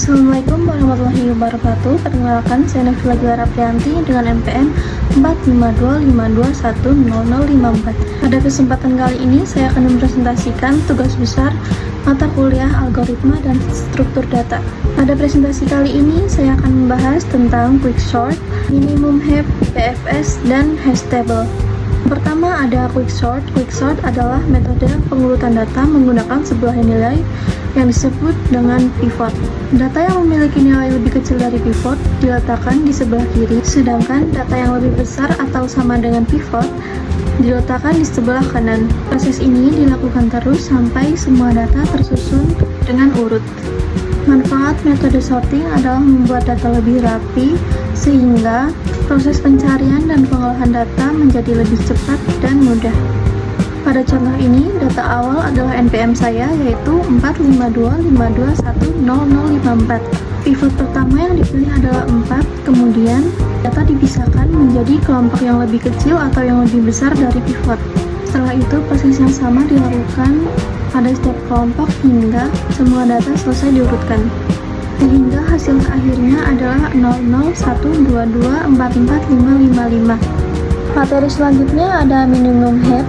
Assalamualaikum warahmatullahi wabarakatuh. Perkenalkan, saya Nafila Gilar Aprianti dengan NPM 45252100054. Pada kesempatan kali ini, saya akan mempresentasikan tugas besar mata kuliah algoritma dan struktur data. Pada presentasi kali ini, saya akan membahas tentang quicksort, minimum heap, BFS, dan hash table. Pertama ada quicksort. Quicksort adalah metode pengurutan data menggunakan sebuah nilai yang disebut dengan pivot. Data yang memiliki nilai lebih kecil dari pivot diletakkan di sebelah kiri, sedangkan data yang lebih besar atau sama dengan pivot diletakkan di sebelah kanan. Proses ini dilakukan terus sampai semua data tersusun dengan urut. Manfaat metode sorting adalah membuat data lebih rapi, sehingga proses pencarian dan pengolahan data menjadi lebih cepat dan mudah. Pada contoh ini, data awal adalah NPM saya, yaitu 45252100054. Pivot pertama yang dipilih adalah 4, kemudian data dipisahkan menjadi kelompok yang lebih kecil atau yang lebih besar dari pivot. Setelah itu, proses yang sama dilakukan pada setiap kelompok hingga semua data selesai diurutkan. Sehingga hasil akhirnya adalah 0012244555. Materi selanjutnya ada minimum heap.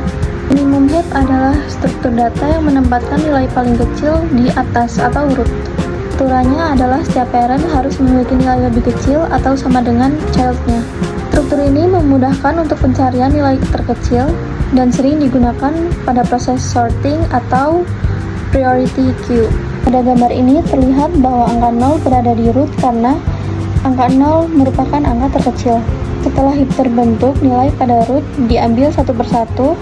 Minimum heap adalah struktur data yang menempatkan nilai paling kecil di atas atau root. Aturannya adalah setiap parent harus memiliki nilai lebih kecil atau sama dengan child-nya. Struktur ini memudahkan untuk pencarian nilai terkecil dan sering digunakan pada proses sorting atau priority queue. Pada gambar ini terlihat bahwa angka 0 berada di root karena angka 0 merupakan angka terkecil. Setelah heap terbentuk, nilai pada root diambil satu persatu,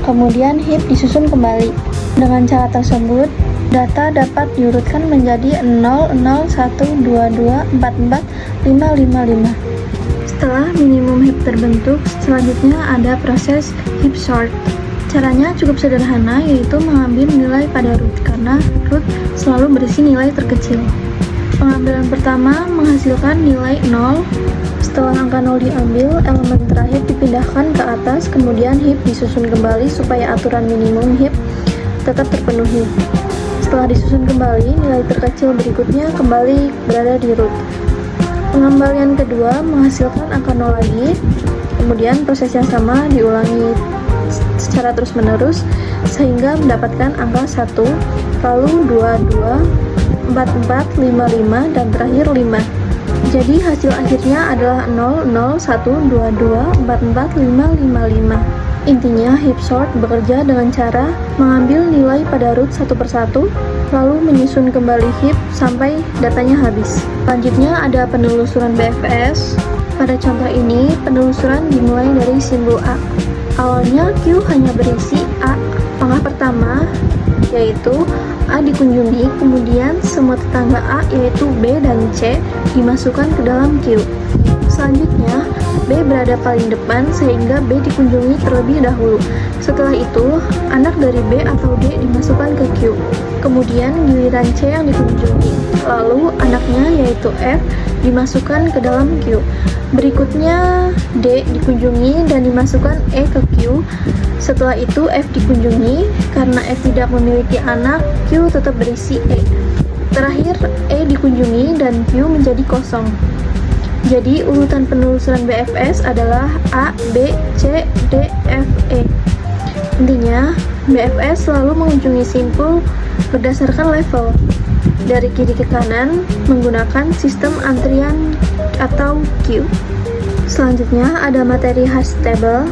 kemudian heap disusun kembali. Dengan cara tersebut, data dapat diurutkan menjadi 0012244555. Setelah minimum heap terbentuk, selanjutnya ada proses heap sort. Caranya cukup sederhana, yaitu mengambil nilai pada root, karena root selalu berisi nilai terkecil. Pengambilan pertama menghasilkan nilai 0. Setelah angka 0 diambil, elemen terakhir dipindahkan ke atas, kemudian heap disusun kembali supaya aturan minimum heap tetap terpenuhi. Setelah disusun kembali, nilai terkecil berikutnya kembali berada di root. Pengembalian kedua menghasilkan angka 0 lagi, kemudian proses yang sama diulangi secara terus-menerus sehingga mendapatkan angka 1, lalu 22, 44, 55, dan terakhir 5. Jadi hasil akhirnya adalah 0012244555. Intinya, heap sort bekerja dengan cara mengambil nilai pada root satu persatu, lalu menyusun kembali heap sampai datanya habis. Selanjutnya ada penelusuran BFS. Pada contoh ini, penelusuran dimulai dari simbol A. Awalnya Q hanya berisi A. Langkah pertama yaitu A dikunjungi, kemudian semua tetangga A yaitu B dan C dimasukkan ke dalam Q. Selanjutnya, B berada paling depan sehingga B dikunjungi terlebih dahulu. Setelah itu, anak dari B atau D dimasukkan ke Q. Kemudian giliran C yang dikunjungi. Lalu anaknya yaitu F dimasukkan ke dalam Q. Berikutnya D dikunjungi dan dimasukkan E ke Q. Setelah itu F dikunjungi. Karena F tidak memiliki anak, Q tetap berisi E. Terakhir E dikunjungi dan Q menjadi kosong. Jadi urutan penelusuran BFS adalah A, B, C, D, F, E. Intinya, BFS selalu mengunjungi simpul berdasarkan level dari kiri ke kanan menggunakan sistem antrian atau queue. Selanjutnya ada materi hash table.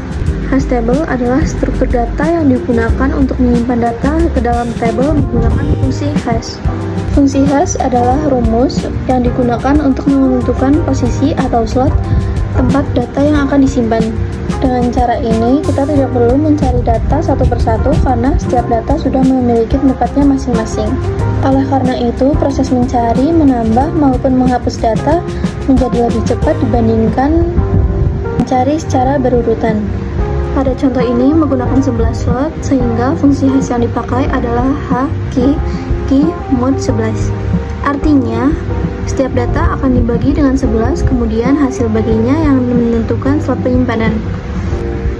Hash table adalah struktur data yang digunakan untuk menyimpan data ke dalam table menggunakan fungsi hash. Fungsi hash adalah rumus yang digunakan untuk menentukan posisi atau slot tempat data yang akan disimpan. Dengan cara ini, kita tidak perlu mencari data satu persatu karena setiap data sudah memiliki tempatnya masing-masing. Oleh karena itu, proses mencari, menambah, maupun menghapus data menjadi lebih cepat dibandingkan mencari secara berurutan. Pada contoh ini menggunakan 11 slot, sehingga fungsi hash yang dipakai adalah key mod 11. Artinya, setiap data akan dibagi dengan 11, kemudian hasil baginya yang menentukan slot penyimpanan.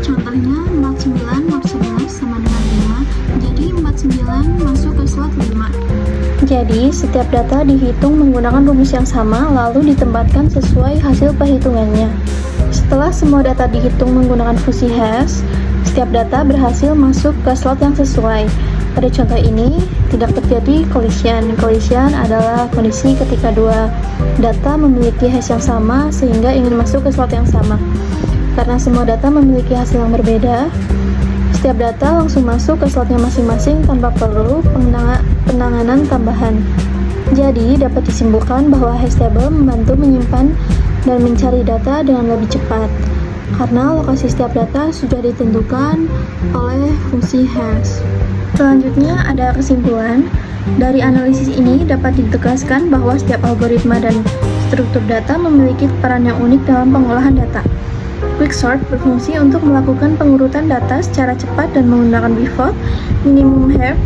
Contohnya 49 mod 11 sama dengan 5, jadi 49 masuk ke slot 5. Jadi, setiap data dihitung menggunakan rumus yang sama lalu ditempatkan sesuai hasil perhitungannya. Setelah semua data dihitung menggunakan fungsi hash, setiap data berhasil masuk ke slot yang sesuai. Pada contoh ini, tidak terjadi collision. Collision adalah kondisi ketika dua data memiliki hash yang sama sehingga ingin masuk ke slot yang sama. Karena semua data memiliki hasil yang berbeda, setiap data langsung masuk ke slotnya masing-masing tanpa perlu penanganan tambahan. Jadi, dapat disimpulkan bahwa hash table membantu menyimpan dan mencari data dengan lebih cepat, karena lokasi setiap data sudah ditentukan oleh fungsi hash. Selanjutnya ada kesimpulan. Dari analisis ini dapat ditegaskan bahwa setiap algoritma dan struktur data memiliki peran yang unik dalam pengolahan data. Quicksort berfungsi untuk melakukan pengurutan data secara cepat dan menggunakan pivot, minimum heap,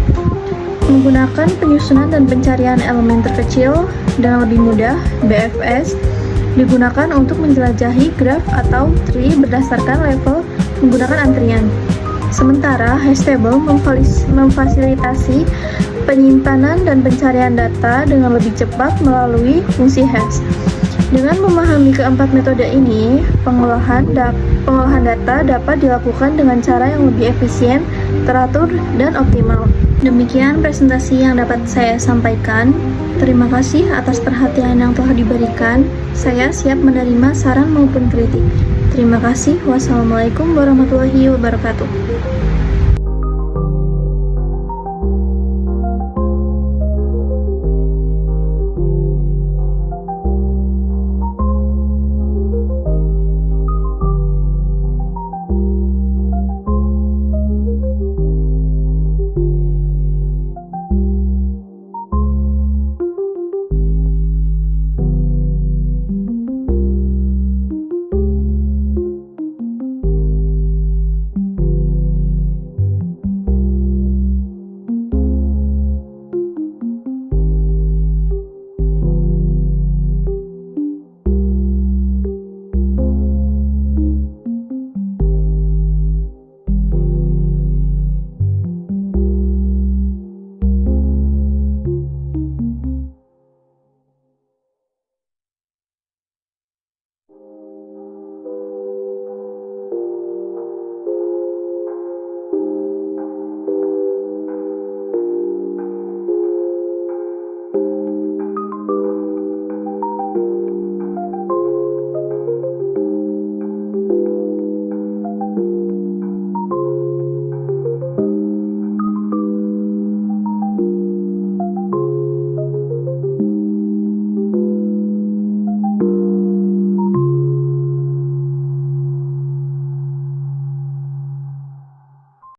menggunakan penyusunan dan pencarian elemen terkecil dan lebih mudah. BFS digunakan untuk menjelajahi graf atau tree berdasarkan level menggunakan antrian. Sementara hash table memfasilitasi penyimpanan dan pencarian data dengan lebih cepat melalui fungsi hash. Dengan memahami keempat metode ini, pengolahan data dapat dilakukan dengan cara yang lebih efisien, teratur, dan optimal. Demikian presentasi yang dapat saya sampaikan. Terima kasih atas perhatian yang telah diberikan. Saya siap menerima saran maupun kritik. Terima kasih. Wassalamualaikum warahmatullahi wabarakatuh.